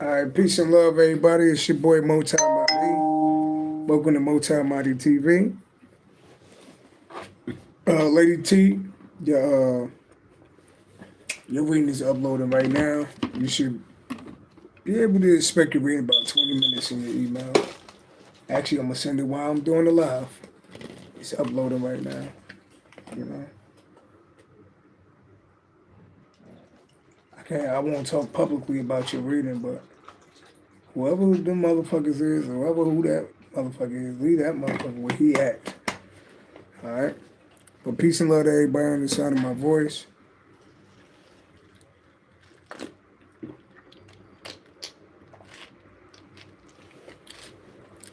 All right, peace and love, everybody. It's your boy MultiMahdi. Welcome to MultiMahdiTV. Lady T, your your reading is uploading right now. You should be able to expect your reading about 20 minutes in your email. Actually, I'm gonna send it while I'm doing the live. It's uploading right now. You know, I won't talk publicly about your reading, but whoever them motherfuckers is, or whoever who that motherfucker is, leave that motherfucker where he at. All right. But peace and love to everybody on the sound of my voice.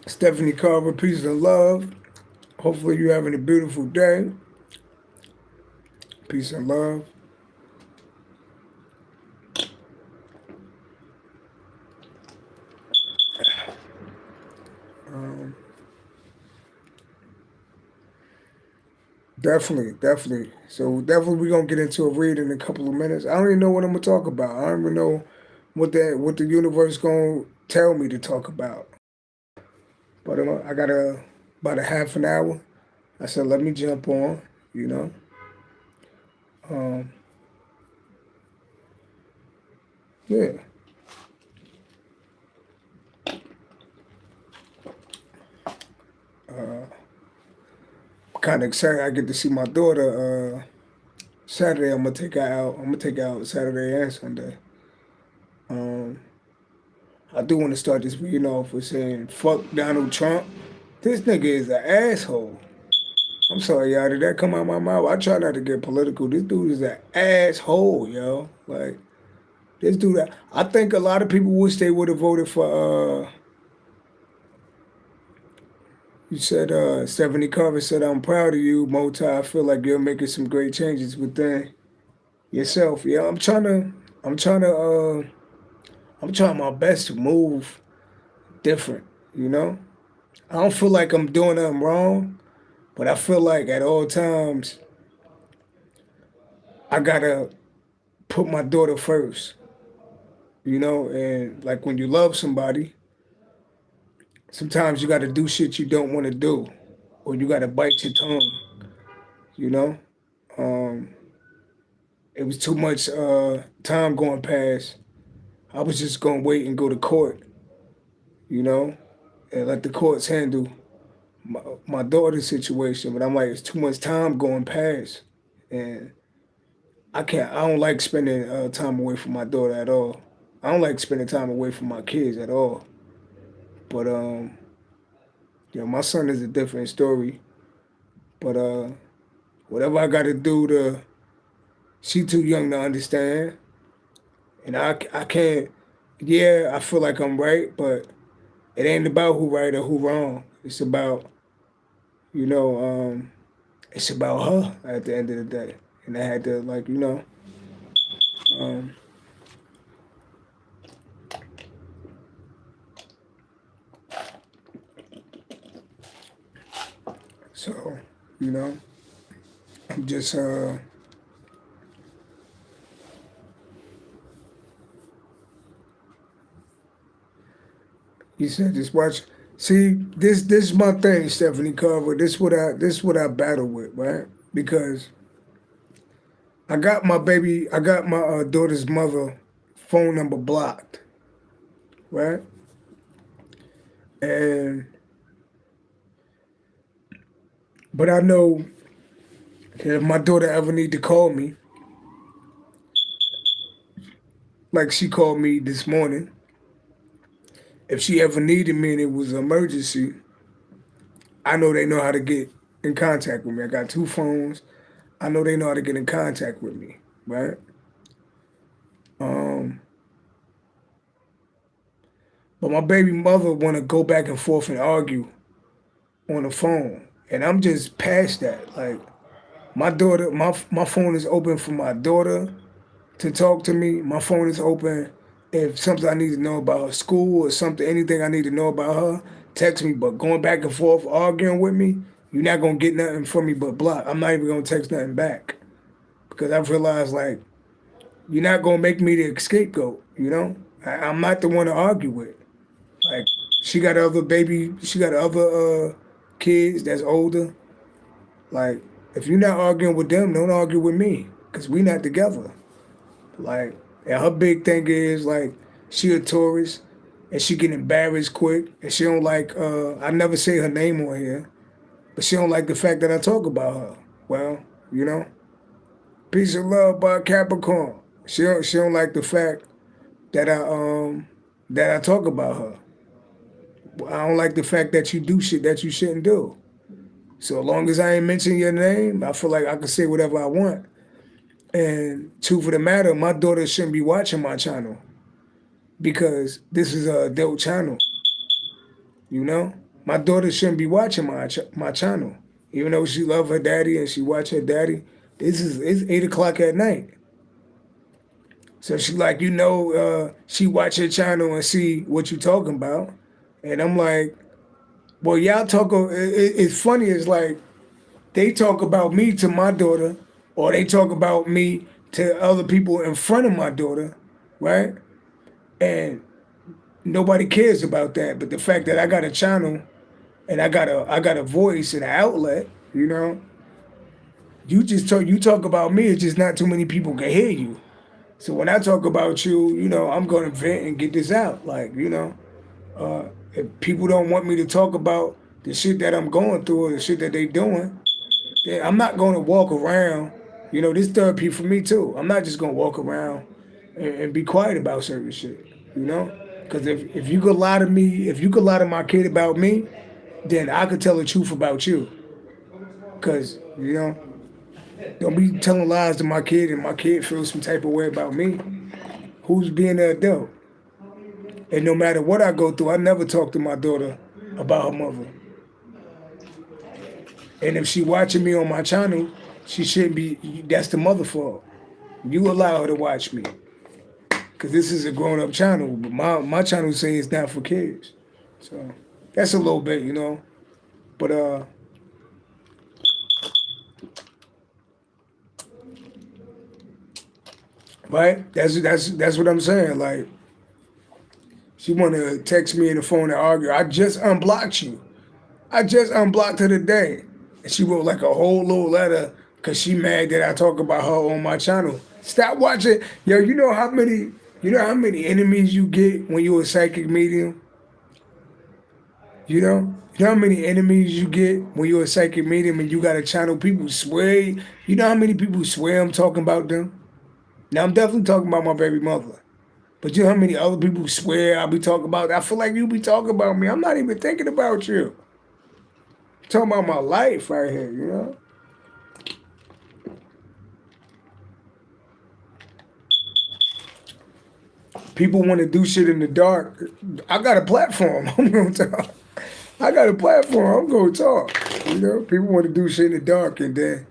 Stephanie Carver, peace and love. Hopefully you're having a beautiful day. Peace and love. Um, definitely. So definitely we're gonna get into a read in a couple of minutes. I don't even know what I'm gonna talk about. I don't even know what the universe gonna tell me to talk about. But I got about a half an hour. I said let me jump on. You know. Um, yeah. Uh, Kind of excited. I get to see my daughter Saturday. I'm gonna take her out. I'm gonna take her out Saturday and Sunday. Um, I do want to start this reading off with saying, "Fuck Donald Trump." This nigga is an asshole. I'm sorry, y'all. Did that come out my mouth? I try not to get political. This dude is an asshole, yo. Like this dude. I think a lot of people wish they would have voted for. You said Stephanie Carver said, "I'm proud of you, Mota. I feel like you're making some great changes within yourself." Yeah, I'm trying to, I'm trying my best to move different. You know, I don't feel like I'm doing nothing wrong, but I feel like at all times I gotta put my daughter first. You know, and like when you love somebody, sometimes you gotta do shit you don't want to do, or you gotta bite your tongue. You know, um, it was too much time going past. I was just gonna wait and go to court. You know, and let the courts handle my daughter's situation. But I'm like, it's too much time going past, and I can't. I don't like spending time away from my daughter at all. I don't like spending time away from my kids at all. But my son is a different story. But whatever I got to do to, she too young to understand, and I can't. Yeah, I feel like I'm right, but it ain't about who right or who wrong. It's about you know, it's about her at the end of the day, and I had to um, so you know, I'm just he said just watch. See, this is my thing, Stephanie Carver. This what I battle with, right? Because I got my daughter's mother phone number blocked, right? And but I know that if my daughter ever need to call me, like she called me this morning, if she ever needed me and it was an emergency, I know they know how to get in contact with me. I got two phones. I know they know how to get in contact with me, right? Um, but my baby mother want to go back and forth and argue on the phone, and I'm just past that. Like my daughter, my phone is open for my daughter to talk to me. My phone is open if something I need to know about her school or something, anything I need to know about her, text me. But going back and forth arguing with me, you're not gonna get nothing from me but block. I'm not even gonna text nothing back because I've realized like you're not gonna make me the scapegoat. You know, I'm not the one to argue with. Like, she got other kids that's older. Like, if you're not arguing with them, don't argue with me, cause we not together. Like, and her big thing is like she a tourist, and she get embarrassed quick, and she don't like. I never say her name on here, but she don't like the fact that I talk about her. Well, you know, peace and love by Capricorn. She don't like the fact that I talk about her. I don't like the fact that you do shit that you shouldn't do. So as long as I ain't mention your name, I feel like I can say whatever I want. And truth of the matter, my daughter shouldn't be watching my channel because this is a adult channel. You know, my daughter shouldn't be watching my channel, even though she love her daddy and she watch her daddy. It's 8 o'clock at night, so she like she watch her channel and see what you talking about, and I'm like, well, y'all talk. It's funny. It's like they talk about me to my daughter, or they talk about me to other people in front of my daughter, right? And nobody cares about that. But the fact that I got a channel and I got a voice and an outlet, you talk about me. It's just not too many people can hear you. So when I talk about you, I'm gonna vent and get this out. Like, if people don't want me to talk about the shit that I'm going through or the shit that they doing, then I'm not gonna walk around. This therapy for me too. I'm not just gonna walk around and be quiet about certain shit. Because if you could lie to me, if you could lie to my kid about me, then I could tell the truth about you. Because don't be telling lies to my kid and my kid feels some type of way about me. Who's being an adult? And no matter what I go through, I never talk to my daughter about her mother. And if she watching me on my channel, she shouldn't be. That's the mother fault. You allow her to watch me, cause this is a grown up channel. But my channel say it's not for kids. So that's a little bit, But right? That's what I'm saying. Like, she want to text me in the phone and argue. I just unblocked you. I just unblocked her today. And she wrote like a whole little letter because she mad that I talk about her on my channel. Stop watching. Yo, you know how many enemies you get when you're a psychic medium? You know how many enemies you get when you're a psychic medium and you got a channel? People swear. You know how many people swear I'm talking about them? Now, I'm definitely talking about my baby mother. But you know how many other people swear I'll be talking about? I feel like you be talking about me. I'm not even thinking about you. I'm talking about my life right here. People want to do shit in the dark. I got a platform. I'm going to talk. I got a platform. I'm going to talk. People want to do shit in the dark, and then,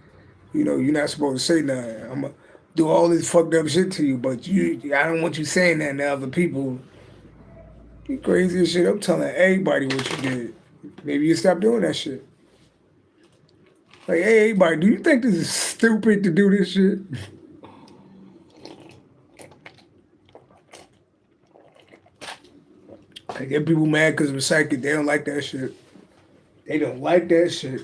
you're not supposed to say nothing. I'm going to do all this fucked up shit to you, but I don't want you saying that to other people. You crazy as shit. I'm telling everybody what you did. Maybe you stop doing that shit. Like, hey, everybody, do you think this is stupid to do this shit? I get people mad because I'm psychic. They don't like that shit. They don't like that shit.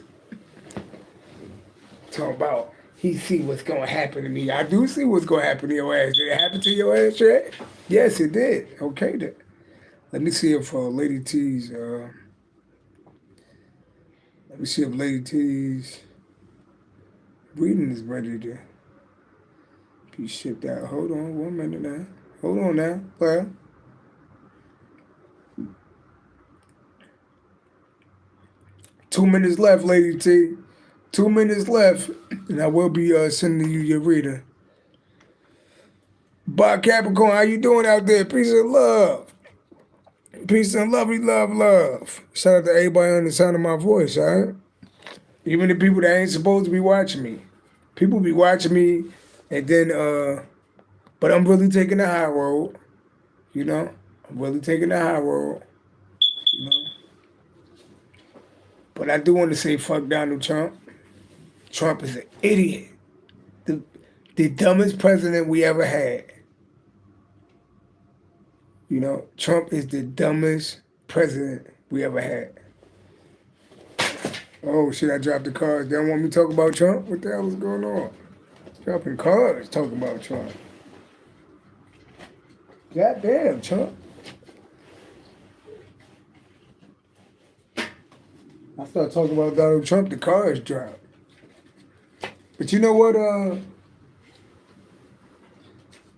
Talk about, he see what's going to happen to me. I do see what's going to happen to your ass. Did it happen to your ass, Chad? Yes, it did. Okay, then. Let me see if Lady T's, Lady T's reading is ready to be shipped out. Hold on 1 minute now. Hold on now. Well, 2 minutes left, Lady T. 2 minutes left, and I will be sending you your reader. Bye, Capricorn. How you doing out there? Peace and love. Peace and love. We love. Shout out to everybody on the sound of my voice, all right? Even the people that ain't supposed to be watching me. People be watching me, and then, but I'm really taking the high road, I'm really taking the high road, But I do want to say fuck Donald Trump. Trump is an idiot. The dumbest president we ever had. You know, Trump is the dumbest president we ever had. Oh shit! I dropped the cards. They don't want me to talk about Trump. What the hell is going on? Dropping cards, talking about Trump. Goddamn, Trump. I start talking about Donald Trump, the cards drop. But you know what?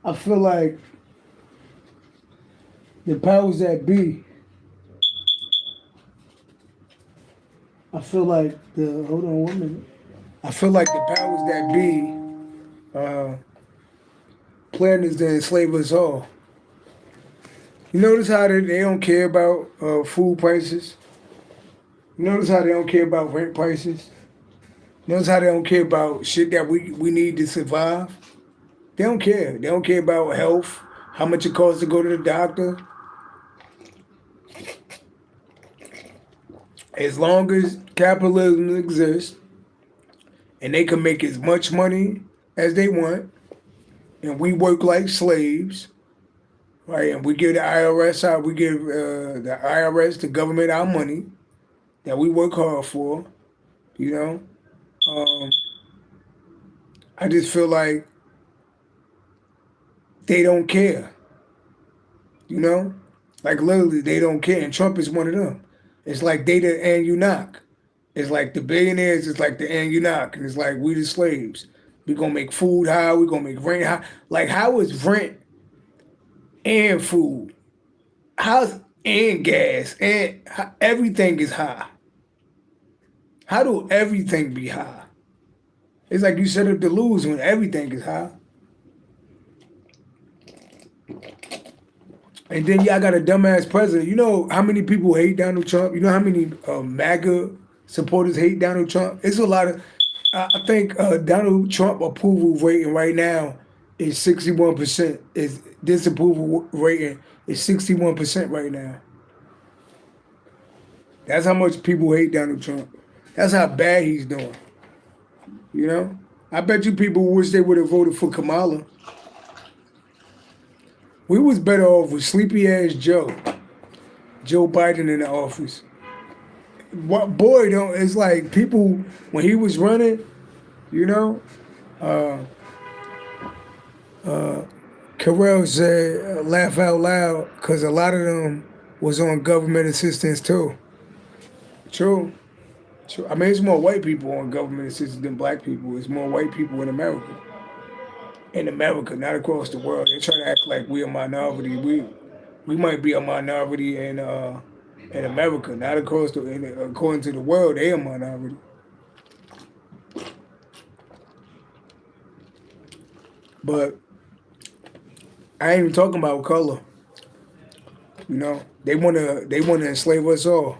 I feel like the powers that be. I feel like the hold on 1 minute. I feel like the powers that be planners to enslave us all. You notice how they don't care about food prices? You notice how they don't care about rent prices? You notice how they don't care about shit that we need to survive? They don't care. They don't care about health, how much it costs to go to the doctor. As long as capitalism exists and they can make as much money as they want, and we work like slaves, right? And we give the IRS our, we give the IRS, the government, our money that we work hard for. You know, um, I just feel like they don't care. You know, like literally they don't care. And Trump is one of them. It's like they the Anunnaki. It's like the billionaires. It's like the Anunnaki, and it's like we the slaves. We gonna make food high. We gonna make rent high. Like how is rent and food? How's and gas and everything is high? How do everything be high? It's like you set up to lose when everything is high. And then y'all got a dumbass president. You know how many people hate Donald Trump? You know how many MAGA supporters hate Donald Trump? It's a lot of. I think Donald Trump approval rating right now is 61%. Is disapproval rating is 61% right now. That's how much people hate Donald Trump. That's how bad he's doing. You know, I bet you people wish they would have voted for Kamala. We was better off with sleepy ass Joe Biden in the office. What boy don't? It's like people when he was running, you know. Carell said, "Laugh out loud," because a lot of them was on government assistance too. True. True. I mean, it's more white people on government assistance than black people. It's more white people in America. In America, not across the world. They try to act like we're a minority. We might be a minority in America, not across according to the world. They a minority. But I ain't even talking about color. You know, they wanna enslave us all.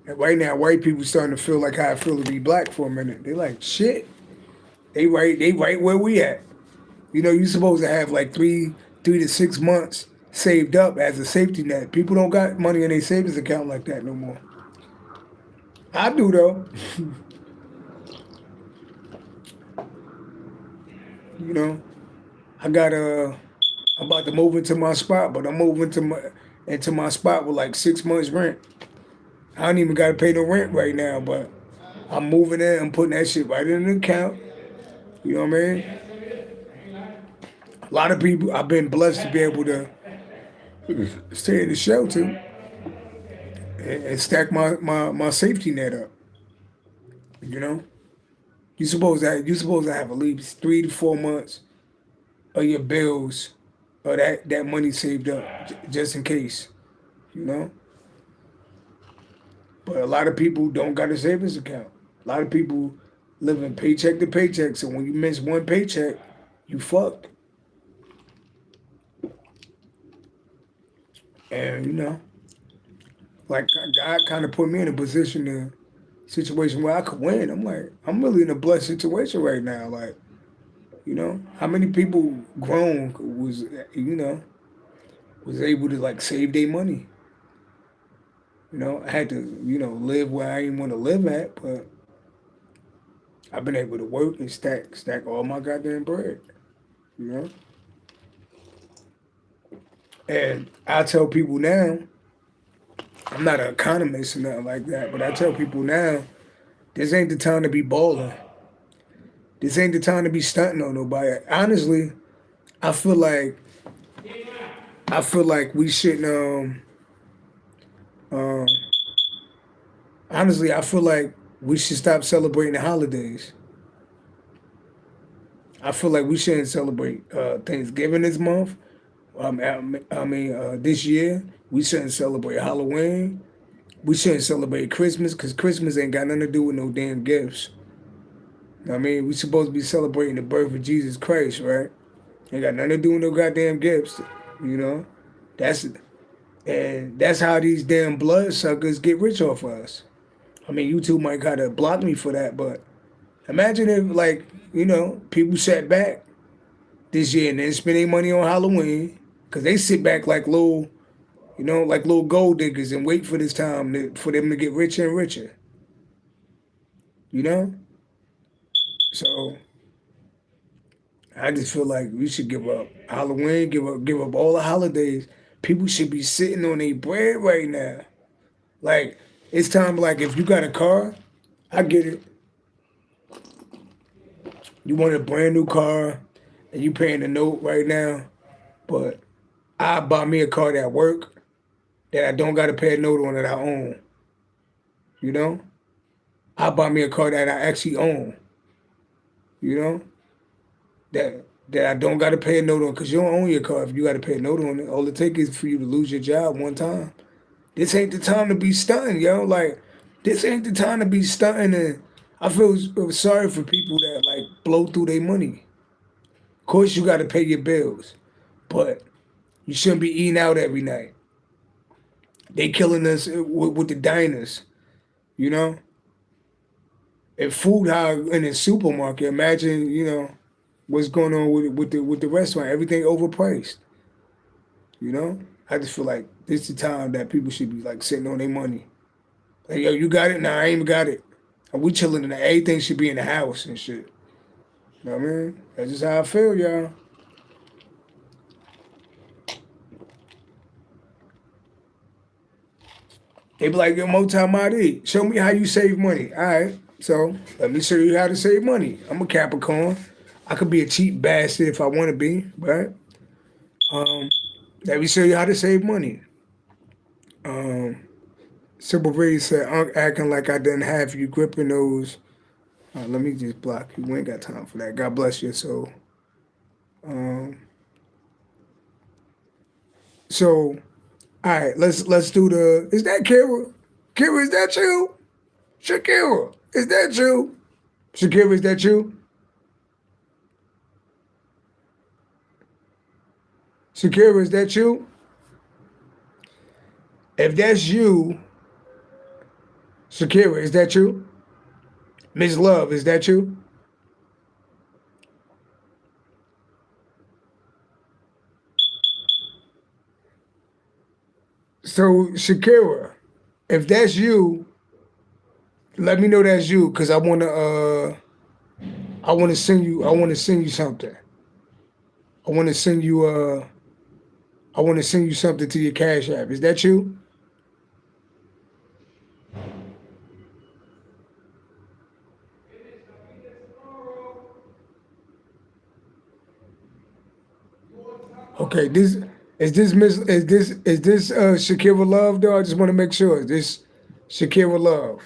And right now, white people starting to feel like how I feel to be black for a minute. They like shit. They right where we at. You know, you supposed to have like 3 to 6 months saved up as a safety net. People don't got money in their savings account like that no more. I do though. You know, I got I'm about to move into my spot, but I'm moving into my spot with like 6 months rent. I don't even got to pay no rent right now, but I'm moving in. I'm putting that shit right in the account. You know what I mean? A lot of people. I've been blessed to be able to stay in the shelter and stack my safety net up. You know, you supposed to have at least 3 to 4 months of your bills or that money saved up just in case. You know, but a lot of people don't got a savings account. A lot of people living paycheck to paycheck. So when you miss one paycheck, you fucked. And you know, like God kind of put me in a situation where I could win. I'm like, I'm really in a blessed situation right now. Like, you know, how many people grown was able to like save their money. You know, I had to, live where I didn't want to live at, but I've been able to work and stack all my goddamn bread. You know, And I tell people now, I'm not an economist or nothing like that, but I tell people now, this ain't the time to be balling. This ain't the time to be stunting on nobody. Honestly, I feel like we shouldn't. Um, honestly, I feel like we should stop celebrating the holidays. I feel like we shouldn't celebrate Thanksgiving this month. This year we shouldn't celebrate Halloween. We shouldn't celebrate Christmas because Christmas ain't got nothing to do with no damn gifts. I mean, we supposed to be celebrating the birth of Jesus Christ, right? Ain't got nothing to do with no goddamn gifts, you know. That's that's how these damn bloodsuckers get rich off of us. I mean, you two might gotta block me for that, but imagine if, like, people sat back this year and then spend their money on Halloween because they sit back like little, like little gold diggers and wait for this time for them to get richer and richer, you know. So I just feel like we should give up Halloween, give up all the holidays. People should be sitting on their bread right now. Like it's time. Like if you got a car, I get it. You want a brand new car, and you paying the note right now. But I buy me a car that work that I don't got to pay a note on that I own. You know, I buy me a car that I actually own. You know that I don't got to pay a note on because you don't own your car. If you got to pay a note on it, all it takes is for you to lose your job one time. This ain't the time to be stunting, yo. Like, this ain't the time to be stunting. And I feel sorry for people that like blow through their money. Of course, you got to pay your bills, but you shouldn't be eating out every night. They killing us with the diners, you know. And food high in the supermarket. Imagine, what's going on with the restaurant. Everything overpriced, you know. I just feel like this is the time that people should be like sitting on their money. Like, yo, you got it? Nah, I ain't even got it. And we chilling in the everything should be in the house and shit. You know what I mean? That's just how I feel, y'all. They be like, yo, MultiMahdi, show me how you save money. All right. So let me show you how to save money. I'm a Capricorn. I could be a cheap bastard if I want to be, right? Um, let me show you how to save money. Um, Simple Brady said, acting like I didn't have you gripping those. Let me just block you. We ain't got time for that. God bless you. Um, so all right, let's do the. Is that Kira? Kira, is that you? Shakira, is that you? Shakira, is that you? Shakira, is that you? If that's you, Shakira, is that you? Miss Love, is that you? So Shakira, if that's you, let me know that's you, cause I wanna send you something. I wanna send you something to your Cash App. Is that you? Okay, is this Shakira Love though? I just want to make sure. Is this Shakira Love?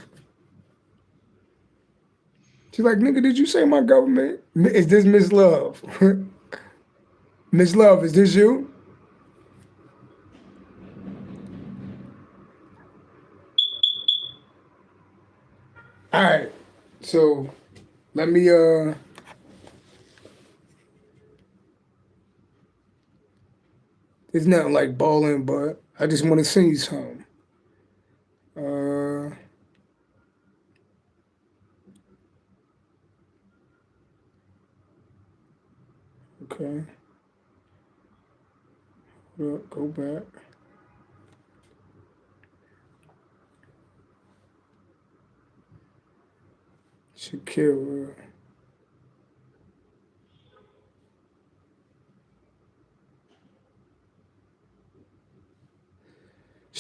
She's like, nigga, did you say my government? Is this Miss Love? Miss Love, is this you? All right. So let me it's nothing like balling, but I just want to send you something. Uh okay. Well, go back. Shakira.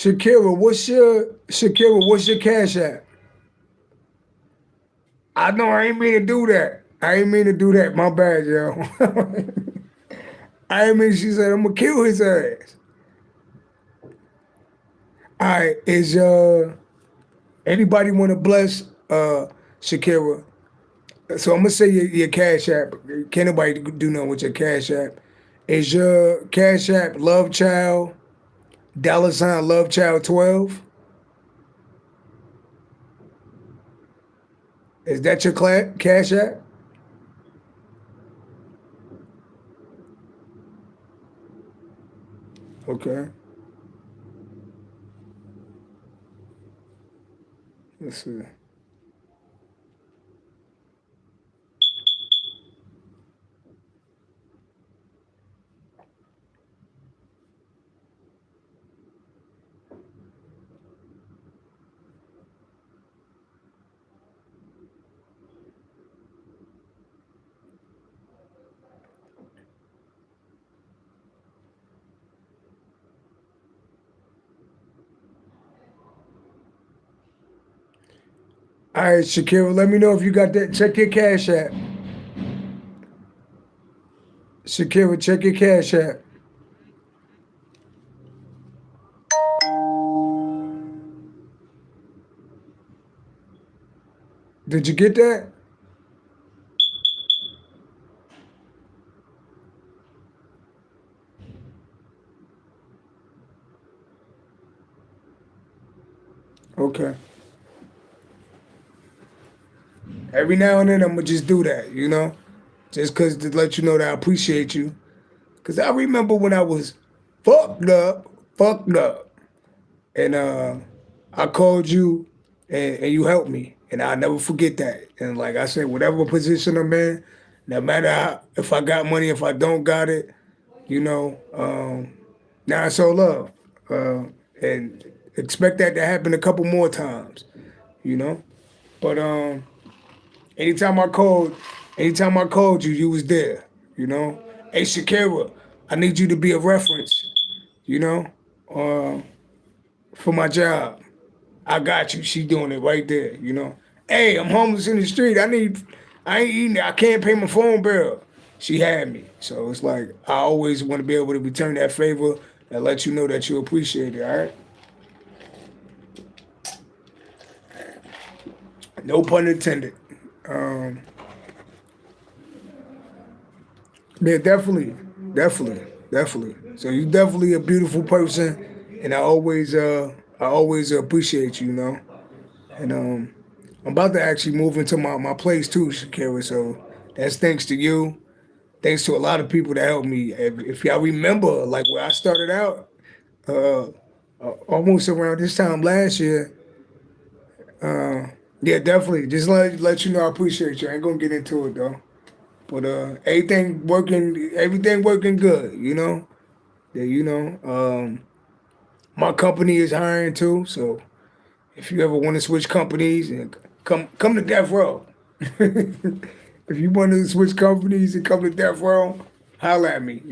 Shakira, what's your cash app? I know I ain't mean to do that. I ain't mean to do that. My bad, yo. I ain't mean she said I'm gonna kill his ass. Alright, is anybody wanna bless Shakira? So I'm gonna say your cash app. Can't nobody do nothing with your cash app. Is your cash app Love Child $ Love Child 12? Is that your cash app? Okay. Let's see. All right, Shakira, let me know if you got that. Check your cash app. Shakira, check your cash app. Did you get that? Okay. Every now and then I'm gonna just do that, just cause to let you know that I appreciate you. Cause I remember when I was fucked up, and I called you, and you helped me, and I'll never forget that. And like I said, whatever position I'm in, no matter how, if I got money, if I don't got it, now it's all love, and expect that to happen a couple more times, you know. But anytime I called, anytime I called you, you was there, you know. Hey Shakira, I need you to be a reference, you know, uh, for my job. I got you. She doing it right there, you know. Hey, I'm homeless in the street. I ain't eating. I can't pay my phone bill. She had me, so it's like I always want to be able to return that favor and let you know that you appreciate it. All right. No pun intended. Um, yeah, definitely. So you definitely a beautiful person, and I always appreciate you, And I'm about to actually move into my place too, Shakira. So that's thanks to you. Thanks to a lot of people that helped me. If y'all remember, like where I started out, uh, almost around this time last year. Yeah, definitely. Just let you know I appreciate you. I ain't gonna get into it though. But everything working good, Yeah, my company is hiring too, so if you ever want to switch companies and come to Death Row. If you want to switch companies and come to Death Row, holla at me.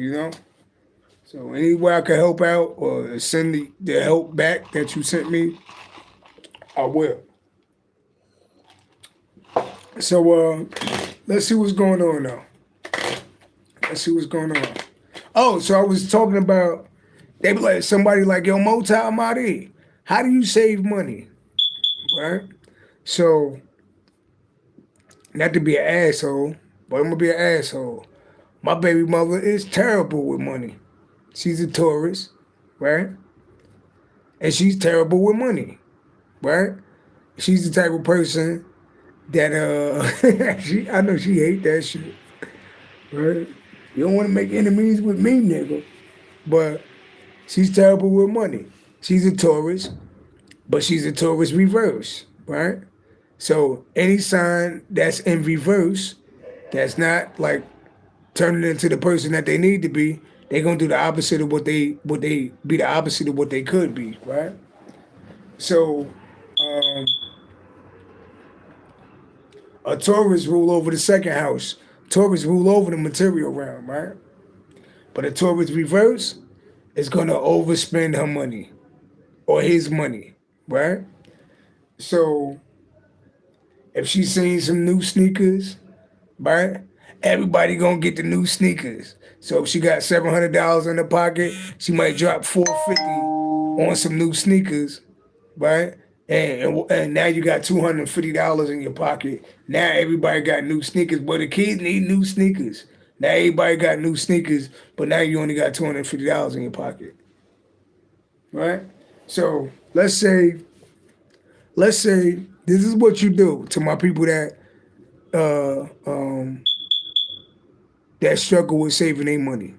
So any way I can help out or send the help back that you sent me, I will. So let's see what's going on now. Let's see what's going on. Oh, so I was talking about they be like somebody like yo Multi how do you save money? Right? So not to be an asshole, but I'm gonna be an asshole. My baby mother is terrible with money. She's a tourist, right? And she's terrible with money, right? She's the type of person that I know she hate that shit, right? You don't want to make enemies with me, nigga. But she's terrible with money. She's a tourist, but she's a tourist reverse, right? So any sign that's in reverse, that's not like turning into the person that they need to be, they're gonna do the opposite of what they be the opposite of what they could be, right? So a Taurus rule over the second house. Taurus rule over the material realm, right? But a Taurus reverse is gonna overspend her money. or his money, right? So if she's seen some new sneakers, right? Everybody gonna get the new sneakers. So if she got $700 in her pocket, she might drop 450 on some new sneakers, right? And now you got $250 in your pocket. Now everybody got new sneakers, but the kids need new sneakers. Now everybody got new sneakers, but now you only got $250 in your pocket, right? So let's say this is what you do to my people uh, um, that struggle with saving their money.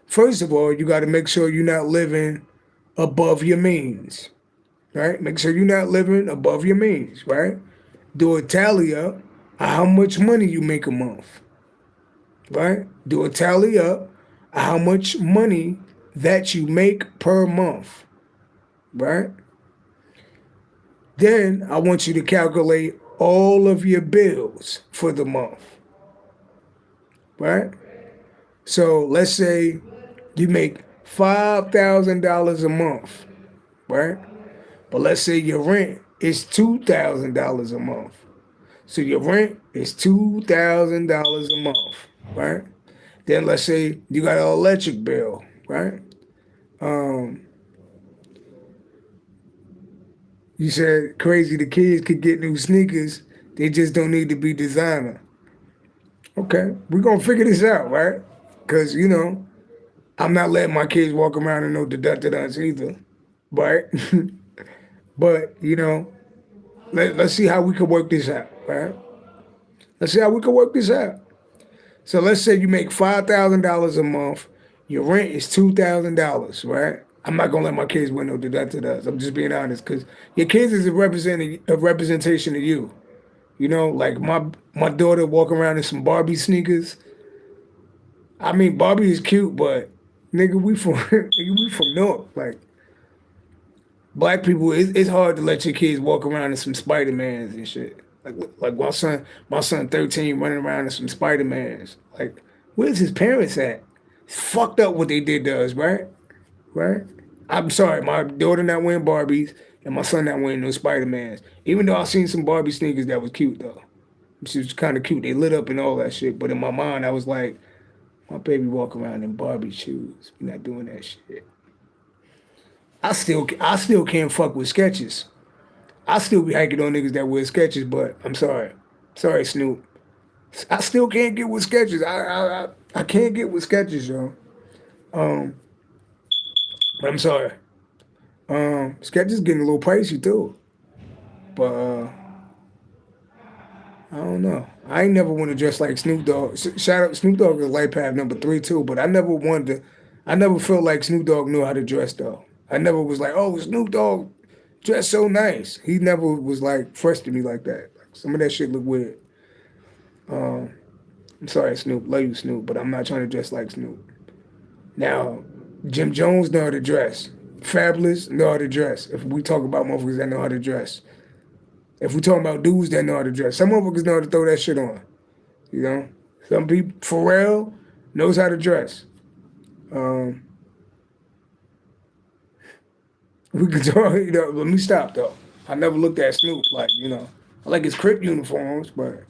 First of all, you got to make sure you're not living above your means, right? Make sure you're not living above your means, right? Do a tally up of how much money you make a month, right? Do a tally up of how much money that you make per month, right? Then I want you to calculate all of your bills for the month, right? So let's say you make $5,000 a month, right? But let's say your rent is $2,000 a month. So your rent is $2,000 a month, right? Then let's say you got an electric bill, right? Um, you said crazy the kids could get new sneakers, they just don't need to be designer. Okay, we're gonna figure this out, right? Cause I'm not letting my kids walk around in no deductibles either. But but let's see how we can work this out, right? Let's see how we can work this out. So let's say you make $5,000 a month, your rent is $2,000, right? I'm not gonna let my kids win no deductibles. I'm just being honest, because your kids is a representation of you. Like my daughter walking around in some Barbie sneakers. I mean, Barbie is cute, but nigga, we from nigga, we from North. Like black people, it's hard to let your kids walk around in some Spider-Mans and shit. Like my son 13 running around in some Spider-Mans. Like, where's his parents at? It's fucked up what they did to us, right? Right? I'm sorry, my daughter not wearing Barbies and my son not wearing no Spider-Mans. Even though I seen some Barbie sneakers that was cute though. She was kind of cute. They lit up and all that shit. But in my mind, I was like, my baby walk around in Barbie shoes. We not doing that shit. I still can't fuck with sketches. I still be hiking on niggas that wear sketches, but I'm sorry. Sorry, Snoop. I still can't get with sketches. I can't get with sketches, yo. Um, but I'm sorry. Sketches getting a little pricey too. But I don't know. I ain't never want to dress like Snoop Dogg. Shout out Snoop Dogg is life path #3 too. But I never wanted to. I never felt like Snoop Dogg knew how to dress though. I never was like, oh, Snoop Dogg dressed so nice. He never was like fresh to me like that. Like, some of that shit look weird. I'm sorry, Snoop. Love you, Snoop, but I'm not trying to dress like Snoop. Now, Jim Jones know how to dress. Fabulous know how to dress. If we talk about motherfuckers that know how to dress. If we talking about dudes that know how to dress. Some motherfuckers know how to throw that shit on. You know? Some people, Pharrell knows how to dress. We could talk, let me stop though. I never looked at Snoop like, I like his Crip uniforms, but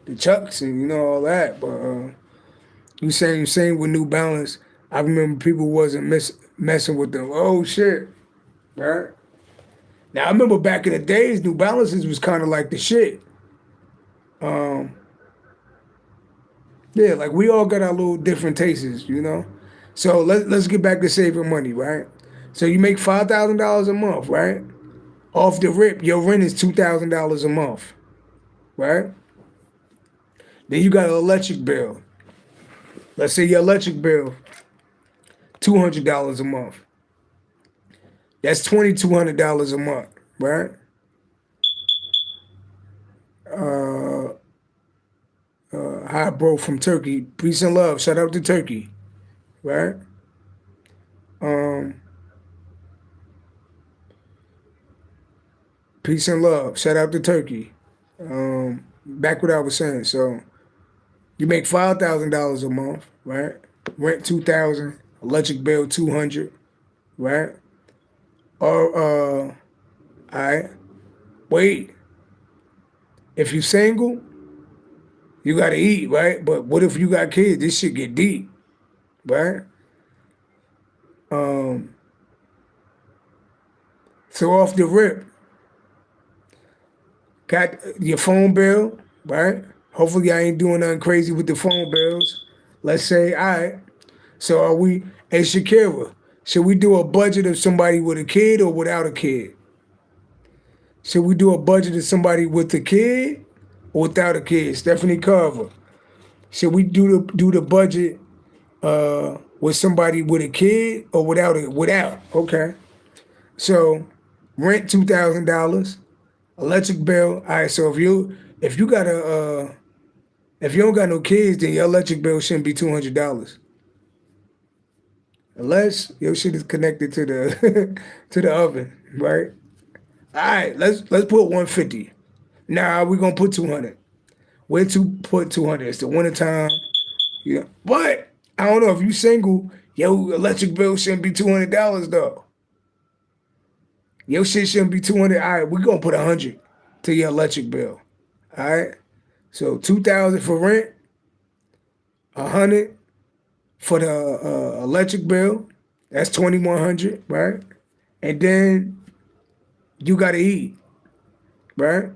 the Chucks and all that. But you saying with New Balance, I remember people wasn't messing with them. Oh shit, right? Now I remember back in the days, New Balances was kind of like the shit. Yeah, like we all got our little different tastes. So let's get back to saving money, right? So you make $5,000 a month, right? Off the rip, your rent is $2,000 a month, right? Then you got an electric bill. Let's say your electric bill, $200 a month. That's $2,200 a month, right? Hi, bro, from Turkey. Peace and love. Shout out to Turkey, right? Peace and love. Shout out to Turkey. Back what I was saying. So you make $5,000 a month, right? Rent 2,000, electric bill 200, right? Or all right, wait. If you single, you gotta eat, right? But what if you got kids? This shit get deep, right? Um, so off the rip, got your phone bill, right? Hopefully I ain't doing nothing crazy with the phone bills. Let's say, all right. So are we, hey Shakira, should we do a budget of somebody with a kid or without a kid? Should we do a budget of somebody with a kid or without a kid? Stephanie Carver. Should we do the budget with somebody with a kid or without it? Without. Okay. So rent $2,000. Electric bill. All right. So if you got a if you don't got no kids, then your electric bill shouldn't be $200. Unless your shit is connected to the to the oven, right? All right, let's put 150. Nah, we're gonna put 200. Where to put 200? It's the winter time. Yeah. But I don't know if you single, your electric bill shouldn't be $200 though. Your shit shouldn't be 200. All right, we're gonna put 100 to your electric bill. All right. So 2,000 for rent, 100 for the electric bill. That's 2,100, right? And then you gotta eat, right?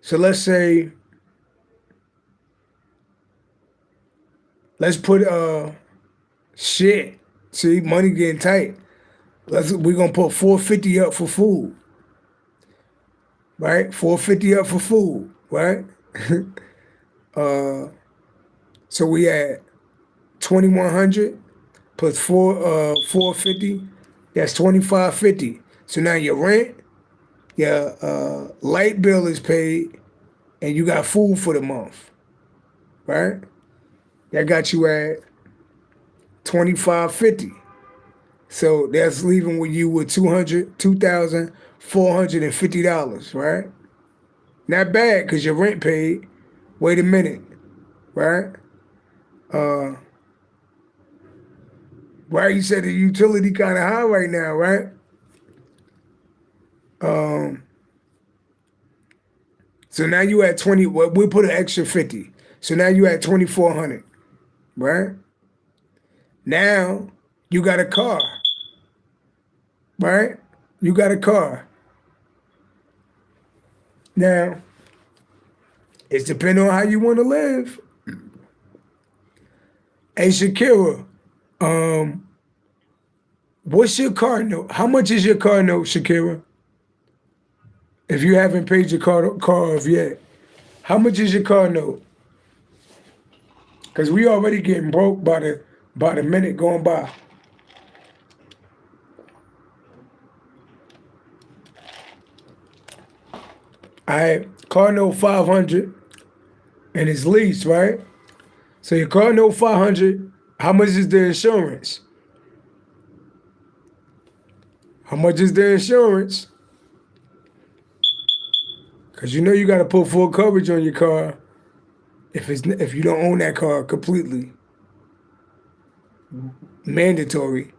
So let's say, let's put shit. See, money getting tight. We're gonna put 450 up for food, right? 450 up for food, right? So we had 2,100 plus 450. That's 2,550. So now your rent, your light bill is paid, and you got food for the month, right? That got you at 2,550. So that's leaving with you with $2,450, right? Not bad, because your rent paid. Wait a minute, right? Right, you said the utility kind of high right now, right? So now you at 20, well, we'll put an extra 50. So now you at 2,400, right? Now you got a car, right? You got a car. Now, it's depending on how you want to live. Hey, Shakira, what's your car note? How much is your car note, Shakira? If you haven't paid your car off yet, how much is your car note? Because we already getting broke by the minute going by. All right, car note 500, and it's leased, right? So your car note 500. How much is the insurance? How much is the insurance? Because you know you got to put full coverage on your car if you don't own that car completely. Mandatory.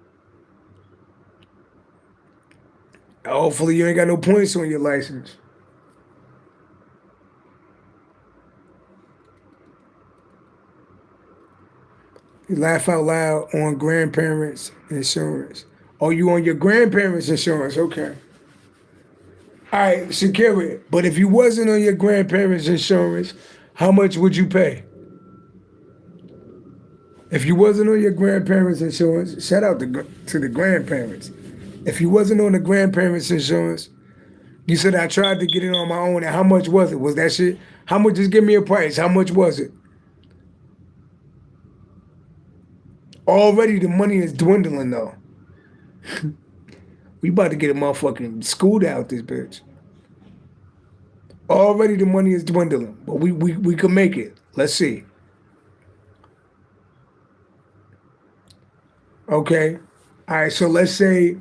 Hopefully you ain't got no points on your license. You laugh out loud on grandparents' insurance. Oh, you on your grandparents' insurance? Okay. All right, secure it. But if you wasn't on your grandparents' insurance, how much would you pay? If you wasn't on your grandparents' insurance, shout out to the grandparents. If you wasn't on the grandparents' insurance, you said I tried to get it on my own. And how much was it? Was that shit? How much? Just give me a price. How much was it? Already the money is dwindling though. We about to get a motherfucking schooled out this bitch. Already the money is dwindling, but we can make it. Let's see. Okay. All right, so let's say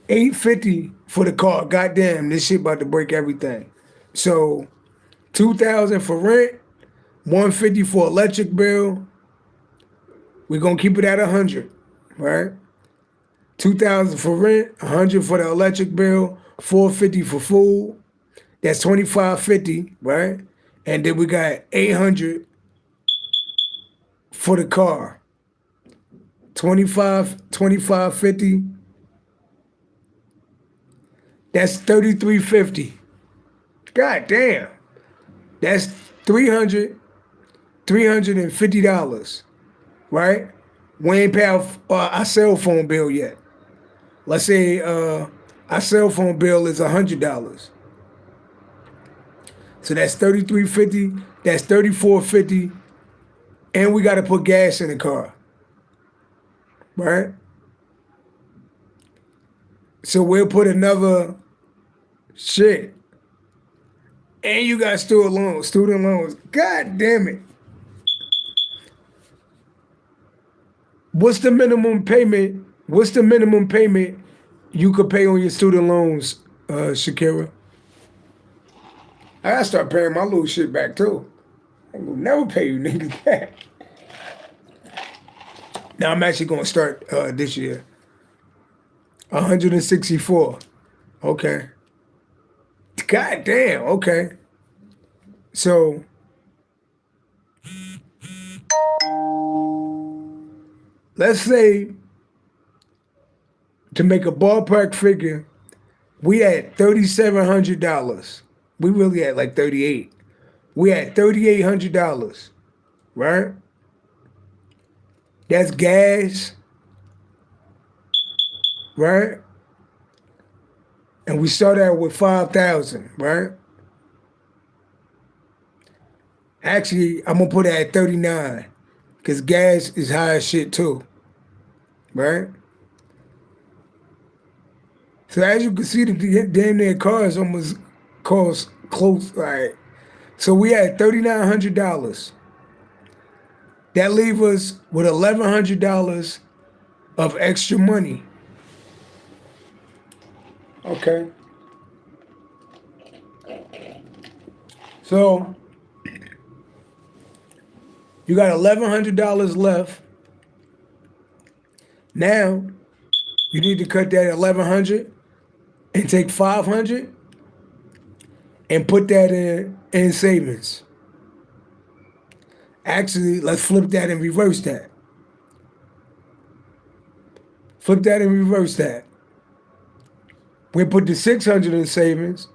$850 for the car. Goddamn, this shit about to break everything. So $2,000 for rent, $150 for electric bill. We're gonna keep it at 100, right? $2,000 for rent, $100 for the electric bill, $450 for food. That's $2,550, right? And then we got $800 for the car. 2550. That's $3,350. God damn. That's $350, right? We ain't pay our cell phone bill yet. Let's say our cell phone bill is $100. So that's $3,350. That's $3,450, and we got to put gas in the car, right? So we'll put another shit. And you got student loans. God damn it. What's the minimum payment? What's the minimum payment you could pay on your student loans, Shakira? I gotta start paying my little shit back too. I will never pay you niggas back. Now I'm actually gonna start this year. 164. Okay. God damn, okay. So let's say, to make a ballpark figure, we had $3,700. We really had like 38. We had $3,800, right? That's gas, right? And we started out with 5,000, right? Actually, I'm gonna put it at 39, because gas is high as shit too, right? So as you can see, the damn near cars almost cost close, right? So we had $3,900. That leave us with $1,100 of extra money. Okay. So you got $1,100 left. Now you need to cut that $1,100 and take $500 and put that in savings. Actually, let's flip that and reverse that. Flip that and reverse that. We put the $600 in savings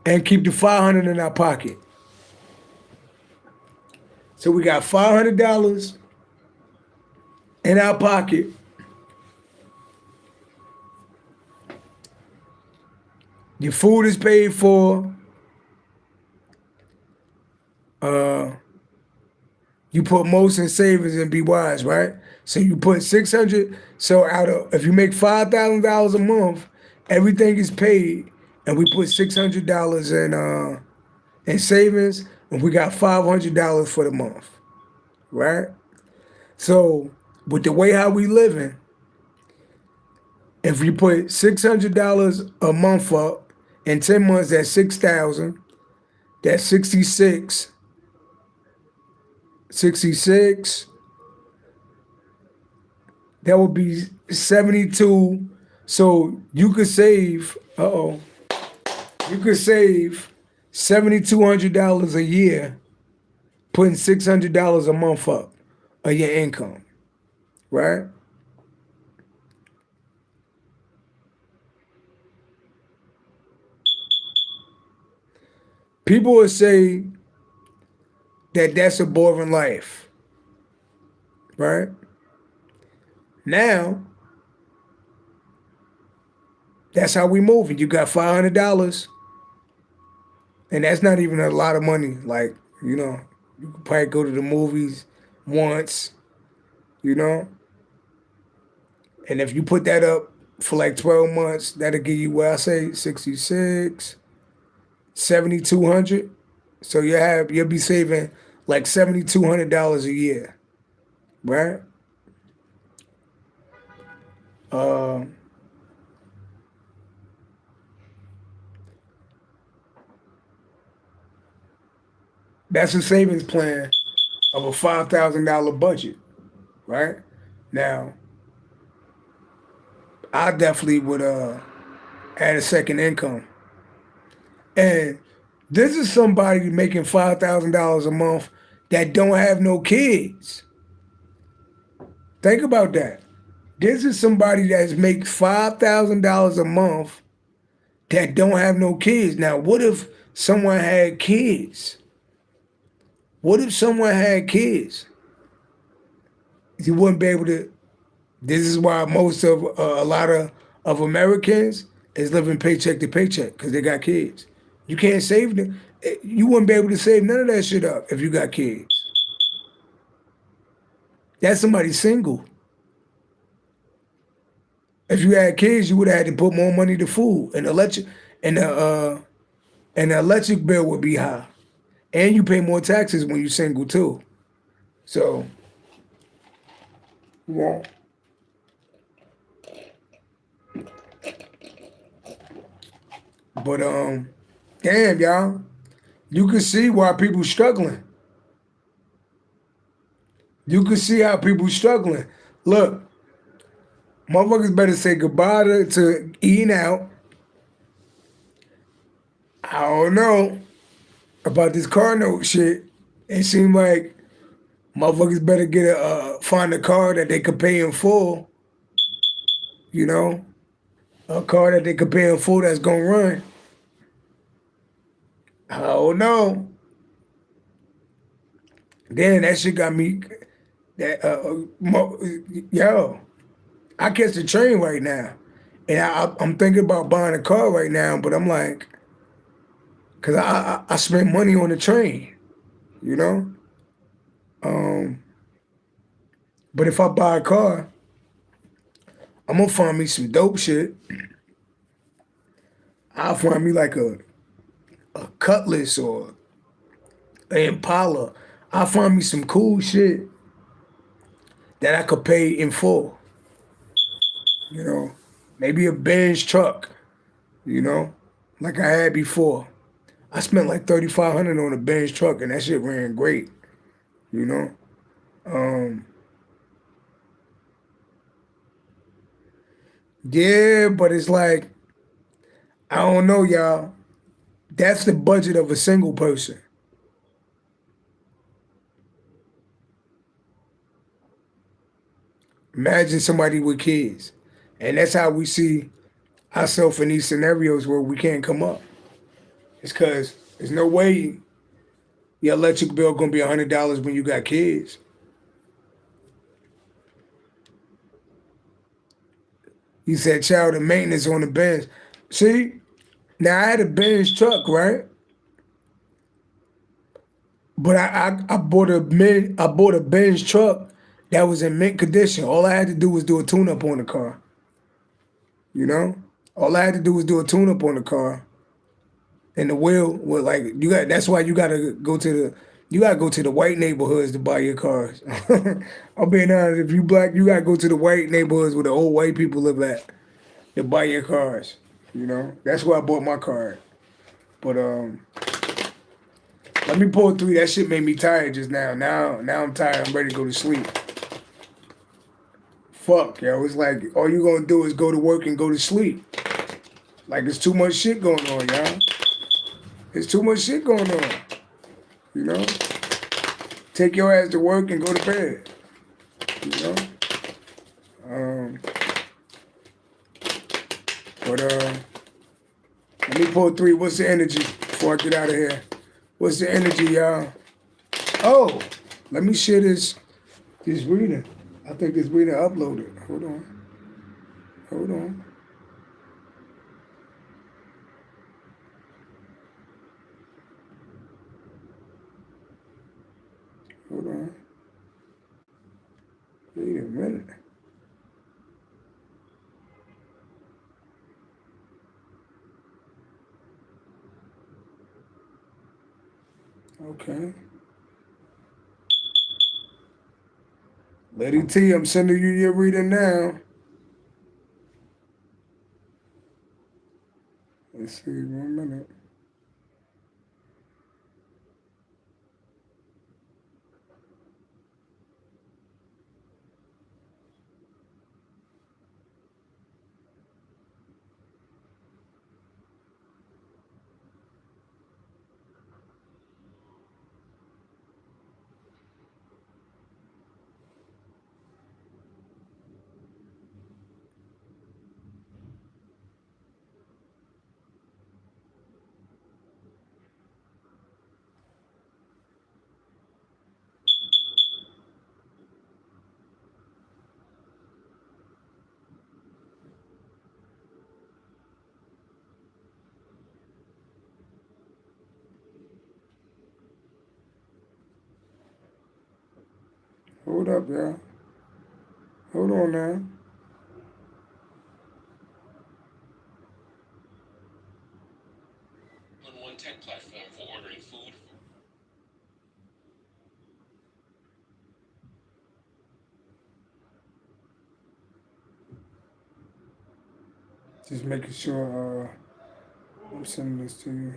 and keep the $500 in our pocket. So we got $500 in our pocket. Your food is paid for. You put most in savings and be wise, right? So you put $600. So if you make $5,000 a month, everything is paid, and we put $600 in savings, and we got $500 for the month, right? So with the way how we living, if you put $600 a month up, in 10 months, that's 6,000. That's 66. 66. That would be 72. So you could save, you could save $7,200 a year putting $600 a month up of your income, right? People would say that that's a boring life, right? Now, that's how we moving. You got $500, and that's not even a lot of money. Like, you could probably go to the movies once, and if you put that up for like 12 months, that'll give you, well, I say 66, 7,200. So you'll be saving like $7,200 a year, right? That's a savings plan of a $5,000 budget, right? Now, I definitely would add a second income. And this is somebody making $5,000 a month that don't have no kids. Think about that. This is somebody that's makes $5,000 a month that don't have no kids. Now, what if someone had kids? What if someone had kids? You wouldn't be able to. This is why most of a lot of Americans is living paycheck to paycheck because they got kids. You can't save them. You wouldn't be able to save none of that shit up if you got kids. That's somebody single. If you had kids, you would have had to put more money to food and electric, and the electric bill would be high, and you pay more taxes when you're single too. So, yeah. But damn y'all, you can see why people struggling. You can see how people struggling. Look, motherfuckers better say goodbye to eating out. I don't know about this car note shit. It seems like motherfuckers better get find a car that they could pay in full. You know, a car that they could pay in full that's gonna run. I don't know. Then that shit got me. That yo, I catch the train right now, and I'm thinking about buying a car right now, but I'm like, cause I spent money on the train, you know. Um, but if I buy a car, I'm gonna find me some dope shit. I'll find me like a Cutlass or an Impala. I'll find me some cool shit that I could pay in full, you know. Maybe a Benz truck, you know, like I had before. I spent like 3,500 on a Benz truck, and that shit ran great, you know. Um, yeah, but it's like I don't know, y'all. That's the budget of a single person. Imagine somebody with kids, and that's how we see ourselves in these scenarios where we can't come up. It's because there's no way your electric bill gonna be $100 when you got kids. You said child and maintenance on the Benz. See, now I had a Benz truck, right? But I bought a Benz truck that was in mint condition. All I had to do was do a tune up on the car. You know, all I had to do was do a tune up on the car, and the wheel was like you got. That's why you gotta go to the white neighborhoods to buy your cars. I'm being honest. If you black, you gotta go to the white neighborhoods where the old white people live at to buy your cars. You know, that's where I bought my car at. But let me pull through. That shit made me tired just now. Now I'm tired. I'm ready to go to sleep. Fuck, yo. It's like all you gonna do is go to work and go to sleep. Like it's too much shit going on, y'all. It's too much shit going on. You know? Take your ass to work and go to bed. You know? Um, but let me pull three. What's the energy before I get out of here? What's the energy, y'all? Oh, let me share this reading. I think this reading uploaded. Hold on. Hold on. Hold on. Wait a minute. Okay. Lady T, I'm sending you your reading now. Let's see, 1 minute. Hold up, y'all. Hold on now. On one tech platform for ordering food. Just making sure I'm sending this to you.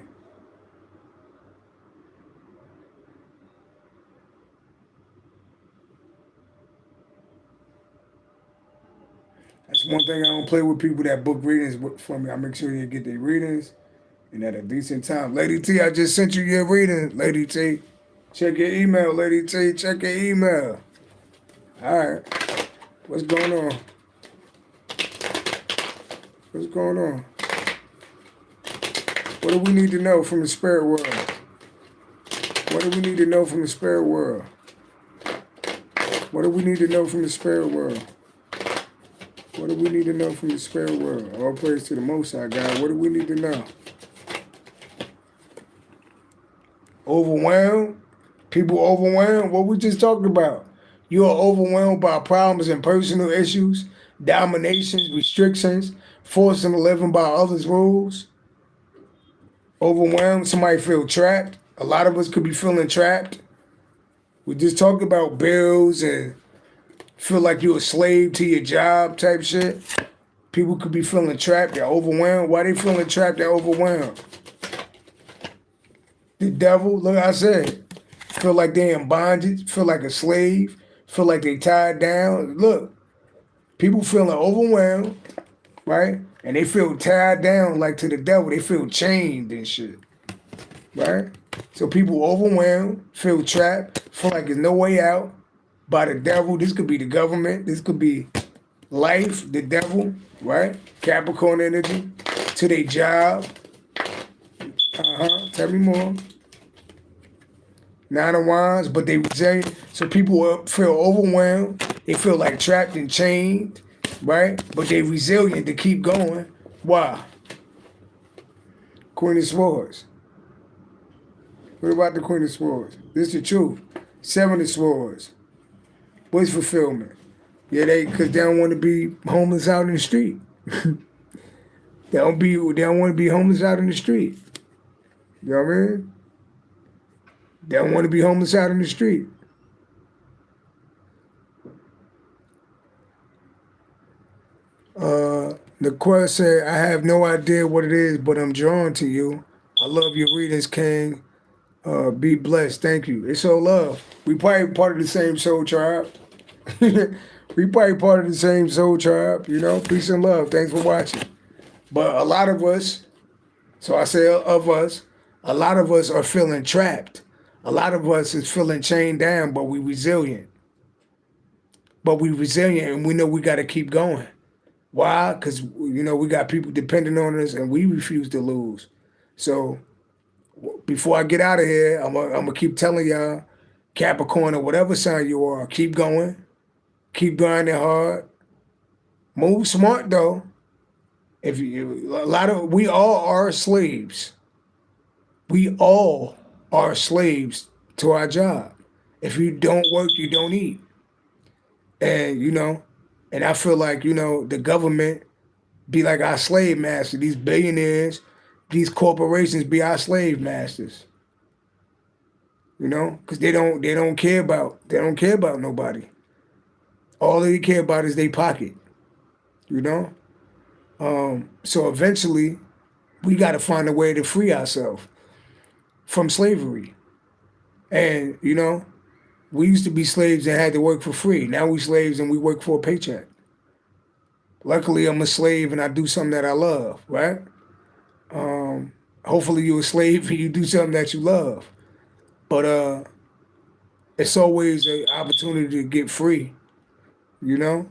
That's one thing I don't play with people that book readings for me. I make sure they get their readings and at a decent time. Lady T, I just sent you your reading, Lady T. Check your email, Lady T. Check your email. All right. What's going on? What's going on? What do we need to know from the spirit world? What do we need to know from the spirit world? What do we need to know from the spirit world? What do we need to know from the spirit world? All praise to the Most High God. What do we need to know? Overwhelmed? People overwhelmed? What we just talked about. You are overwhelmed by problems and personal issues, dominations, restrictions, forcing to living by others' rules. Overwhelmed, somebody feel trapped. A lot of us could be feeling trapped. We just talked about bills and feel like you're a slave to your job type shit. People could be feeling trapped, they're overwhelmed. Why they feeling trapped, they're overwhelmed? The devil, look, I said, feel like they're in bondage, feel like a slave, feel like they tied down. Look, people feeling overwhelmed, right? And they feel tied down like to the devil. They feel chained and shit, right? So people overwhelmed, feel trapped, feel like there's no way out by the devil. This could be the government. This could be life, the devil, right? Capricorn energy, to their job. Tell me more. Nine of Wands, but they resilient. So people feel overwhelmed. They feel like trapped and chained, right? But they resilient to keep going. Why? Queen of Swords. What about the Queen of Swords? This is the truth. Seven of Swords. What's fulfillment? Yeah, because they don't want to be homeless out in the street. They don't want to be homeless out in the street. You know what I mean? They don't want to be homeless out in the street. The quest said, I have no idea what it is, but I'm drawn to you. I love your readings, King. Be blessed. Thank you. It's all love. We probably part of the same soul tribe. We probably part of the same soul tribe, you know? Peace and love. Thanks for watching. But a lot of us, so I say of us, a lot of us are feeling trapped. A lot of us is feeling chained down, but we resilient. And we know we got to keep going. Why? Because, you know, we got people depending on us and we refuse to lose. So before I get out of here, I'm going to keep telling y'all, Capricorn or whatever sign you are, keep going. Keep grinding hard. Move smart, though. We all are slaves. We all are slaves to our job. If you don't work, you don't eat. And, you know, and I feel like, you know, the government be like our slave master. These billionaires, these corporations be our slave masters. You know, because they don't care about nobody. All they care about is their pocket. You know? So eventually we gotta find a way to free ourselves from slavery. And, you know, we used to be slaves and had to work for free. Now we slaves and we work for a paycheck. Luckily, I'm a slave and I do something that I love, right? Hopefully you're a slave and you do something that you love. But it's always an opportunity to get free, you know?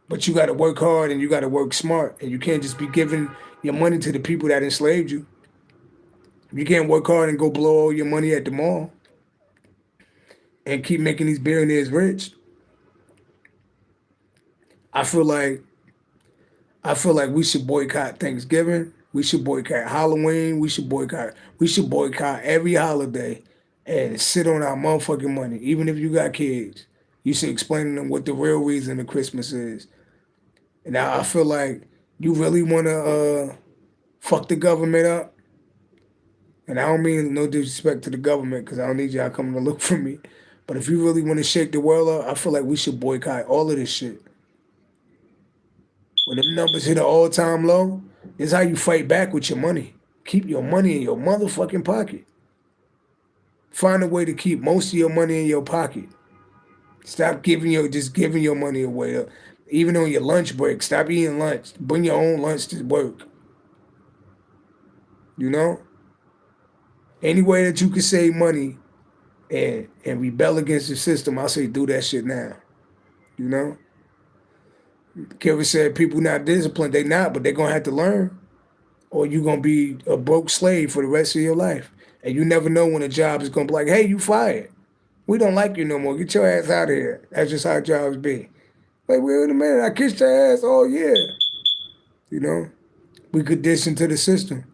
But you got to work hard and you got to work smart. And you can't just be giving your money to the people that enslaved you. You can't work hard and go blow all your money at the mall and keep making these billionaires rich. I feel like we should boycott Thanksgiving. We should boycott Halloween. We should boycott every holiday and sit on our motherfucking money, even if you got kids. You should explain to them what the real reason of Christmas is. And I feel like you really want to fuck the government up. And I don't mean no disrespect to the government because I don't need y'all coming to look for me. But if you really want to shake the world up, I feel like we should boycott all of this shit. When them numbers hit an all-time low, this is how you fight back with your money. Keep your money in your motherfucking pocket. Find a way to keep most of your money in your pocket. Stop just giving your money away. Even on your lunch break, stop eating lunch. Bring your own lunch to work. You know? Any way that you can save money and rebel against the system, I say do that shit now. You know? Kevin said people not disciplined. They not, but they're gonna have to learn. Or you're gonna be a broke slave for the rest of your life. And you never know when a job is gonna be like, hey, you fired. We don't like you no more. Get your ass out of here. That's just how jobs be. Like, wait a minute, I kissed your ass all year. You know? We conditioned to the system.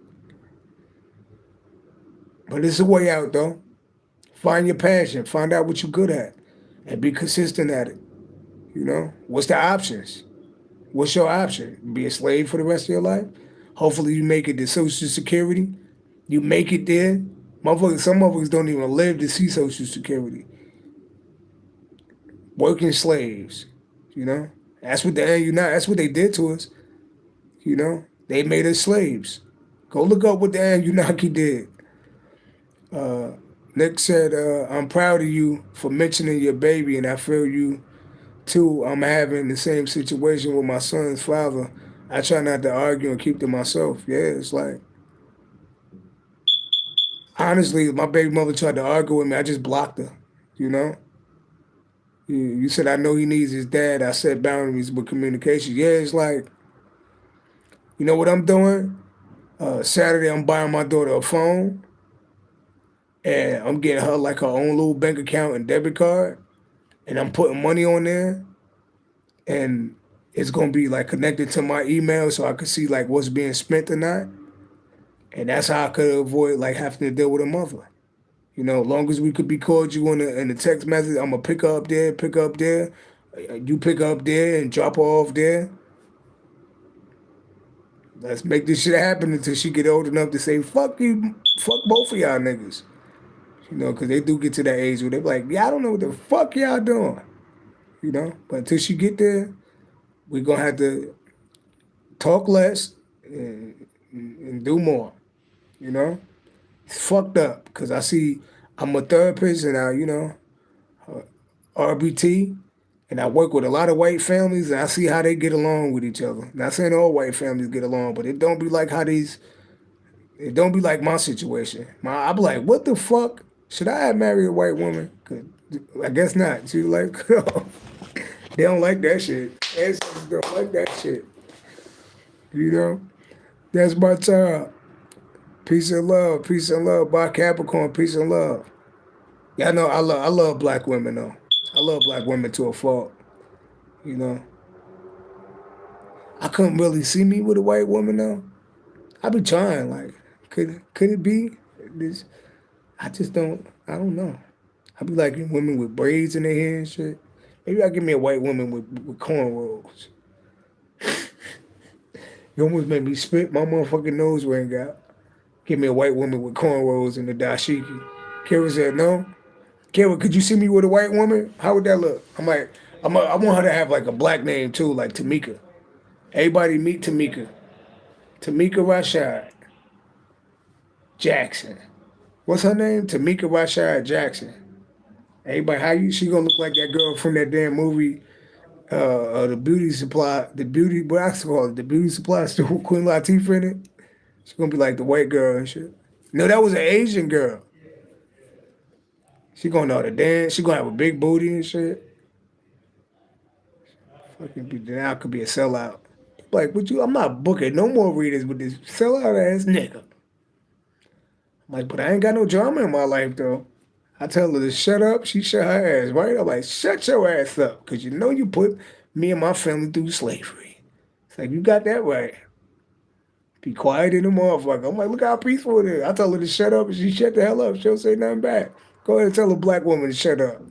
But it's a way out though. Find your passion. Find out what you're good at. And be consistent at it. You know? What's the options? What's your option? Be a slave for the rest of your life? Hopefully you make it to Social Security. You make it there. Some motherfuckers don't even live to see Social Security. Working slaves. You know? That's what that's what they did to us. You know? They made us slaves. Go look up what the Anunnaki did. Nick said, I'm proud of you for mentioning your baby, and I feel you too. I'm having the same situation with my son's father. I try not to argue and keep to myself. Yeah, it's like, honestly, my baby mother tried to argue with me. I just blocked her, you know? You said, I know he needs his dad. I set boundaries with communication. Yeah, it's like, you know what I'm doing? Saturday, I'm buying my daughter a phone, and I'm getting her like her own little bank account and debit card, and I'm putting money on there, and it's gonna be like connected to my email so I can see like what's being spent or not. And that's how I could avoid like having to deal with a mother. You know, as long as we could be cordial in the text message, I'm gonna pick her up there, you pick her up there and drop her off there. Let's make this shit happen until she get old enough to say, fuck you, fuck both of y'all niggas. You know, because they do get to that age where they're like, yeah, I don't know what the fuck y'all doing. You know, but until she get there, we're going to have to talk less and do more. You know, it's fucked up because I'm a therapist and RBT, and I work with a lot of white families and I see how they get along with each other. Not saying all white families get along, but it don't be like it don't be like my situation. I be like, what the fuck? Should I have married a white woman? 'Cause I guess not. She's like, they don't like that shit. Ancestors don't like that shit. You know? That's my child. Peace and love. Peace and love. By Capricorn. Peace and love. Yeah, I know. I love black women though. I love black women to a fault. You know? I couldn't really see me with a white woman though. I be trying. Like, could it be? This, I just don't. I don't know. I be liking women with braids in their hair and shit. Maybe I give me a white woman with cornrows. You almost made me spit my motherfucking nose ring out. Give me a white woman with cornrows and the dashiki. Kara said no. Kara, could you see me with a white woman? How would that look? I'm like, I want her to have like a black name too, like Tamika. Everybody meet Tamika. Tamika Rashad Jackson. What's her name? Tamika Rashad Jackson. Everybody, she gonna look like that girl from that damn movie, the beauty supply, what I call it, the beauty supply store with Queen Latifah in it. She's gonna be like the white girl and shit. No, that was an Asian girl. She gonna know how to dance. She gonna have a big booty and shit. Now I could be a sellout. Like, I'm not booking no more readers with this sellout ass nigga. I'm like, but I ain't got no drama in my life though. I tell her to shut up. She shut her ass, right? I'm like, shut your ass up. Because you know you put me and my family through slavery. It's like, you got that right. Be quiet in the motherfucker. I'm like, look how peaceful it is. I tell her to shut up and she shut the hell up. She don't say nothing back. Go ahead and tell a black woman to shut up.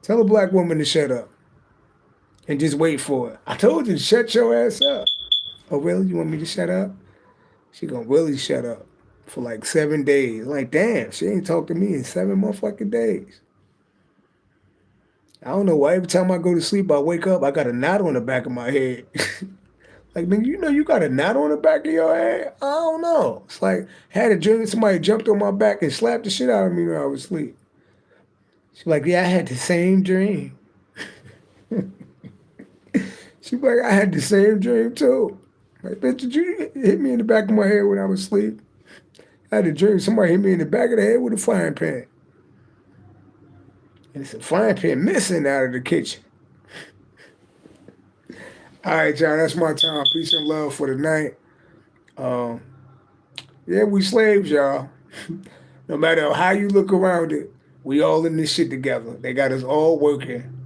Tell a black woman to shut up and just wait for it. I told you to shut your ass up. Oh, really? You want me to shut up? She gonna really shut up for like 7 days. Like, damn, she ain't talked to me in 7 motherfucking days. I don't know why every time I go to sleep, I wake up, I got a knot on the back of my head. Like, nigga, you know you got a knot on the back of your head? I don't know. It's like, had a dream somebody jumped on my back and slapped the shit out of me when I was asleep. She's like, yeah, I had the same dream. She's like, I had the same dream too. Like, bitch, did you hit me in the back of my head when I was asleep? I had a dream somebody hit me in the back of the head with a frying pan. And it's a frying pan missing out of the kitchen. All right, y'all, that's my time. Peace and love for the night. Um, yeah, we slaves, y'all. No matter how you look around it, we all in this shit together. They got us all working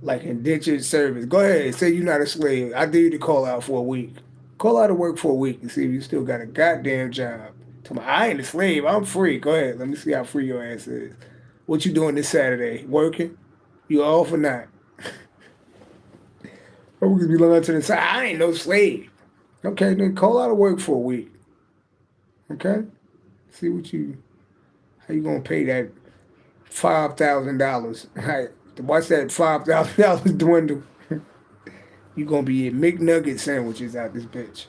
like indentured service. Go ahead, say you're not a slave. I dare you to call out for a week. Call out of work for a week and see if you still got a goddamn job. Tell me, I ain't a slave. I'm free. Go ahead. Let me see how free your ass is. What you doing this Saturday? Working? You off or not? Or we could be lying to the side. I ain't no slave. Okay, then call out of work for a week. Okay? See what you how you gonna pay that $5,000. Right. Watch that $5,000 dwindle. You gonna be eating McNugget sandwiches out this bitch.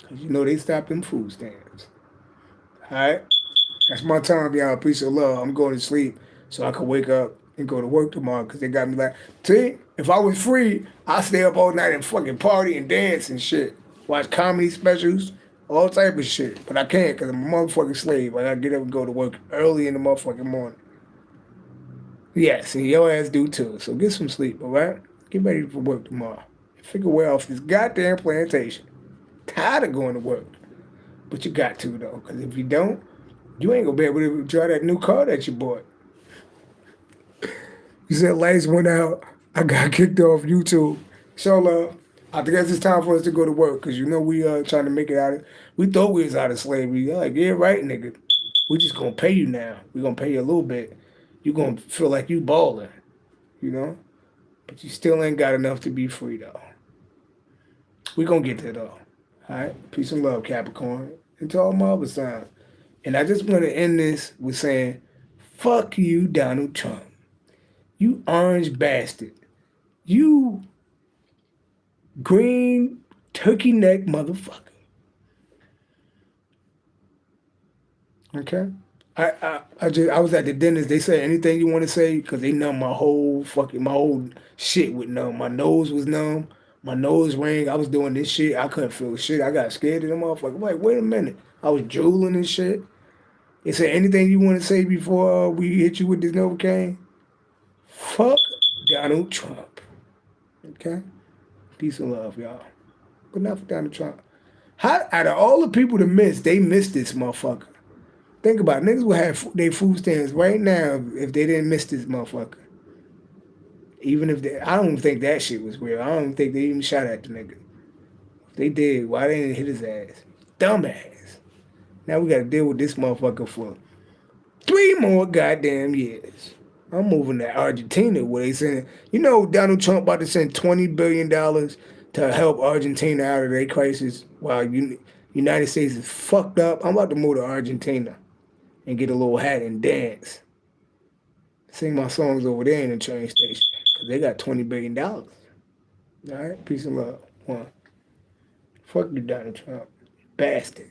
Cause you know they stopped them food stamps. Alright? That's my time, y'all. Peace of love. I'm going to sleep so I can wake up and go to work tomorrow because they got me like, see, if I was free, I'd stay up all night and fucking party and dance and shit. Watch comedy specials, all type of shit. But I can't because I'm a motherfucking slave. I gotta get up and go to work early in the motherfucking morning. Yes, and your ass do too. So get some sleep, all right? Get ready for work tomorrow. Figure way off this goddamn plantation. Tired of going to work. But you got to, though, because if you don't, you ain't gonna be able to drive that new car that you bought. You said lights went out. I got kicked off YouTube. So, I guess it's time for us to go to work because you know we trying to make it out of. We thought we was out of slavery. They're like, yeah, right, nigga. We just gonna pay you now. We gonna pay you a little bit. You gonna feel like you balling, you know. But you still ain't got enough to be free though. We gonna get there though. All right. Peace and love, Capricorn, and to all my other signs. And I just want to end this with saying, fuck you, Donald Trump. You orange bastard. You green turkey neck motherfucker. Okay? I was at the dentist. They said anything you want to say because they numb my whole shit with numb. My nose was numb. My nose rang. I was doing this shit. I couldn't feel shit. I got scared of them motherfucker. I'm like, wait a minute. I was drooling and shit. They said anything you want to say before we hit you with this Novocaine? Fuck Donald Trump. Okay? Peace and love, y'all. But not for Donald Trump. How, out of all the people to miss, they missed this motherfucker. Think about it. Niggas would have their food stamps right now if they didn't miss this motherfucker. Even if they, I don't think that shit was real. I don't think they even shot at the nigga. If they did, why they didn't hit his ass? Dumbass. Now we gotta deal with this motherfucker for 3 more goddamn years. I'm moving to Argentina where they saying, you know, Donald Trump about to send $20 billion to help Argentina out of their crisis while United States is fucked up. I'm about to move to Argentina and get a little hat and dance. Sing my songs over there in the train station because they got $20 billion. All right? Peace and love. One. Fuck you, Donald Trump. Bastard.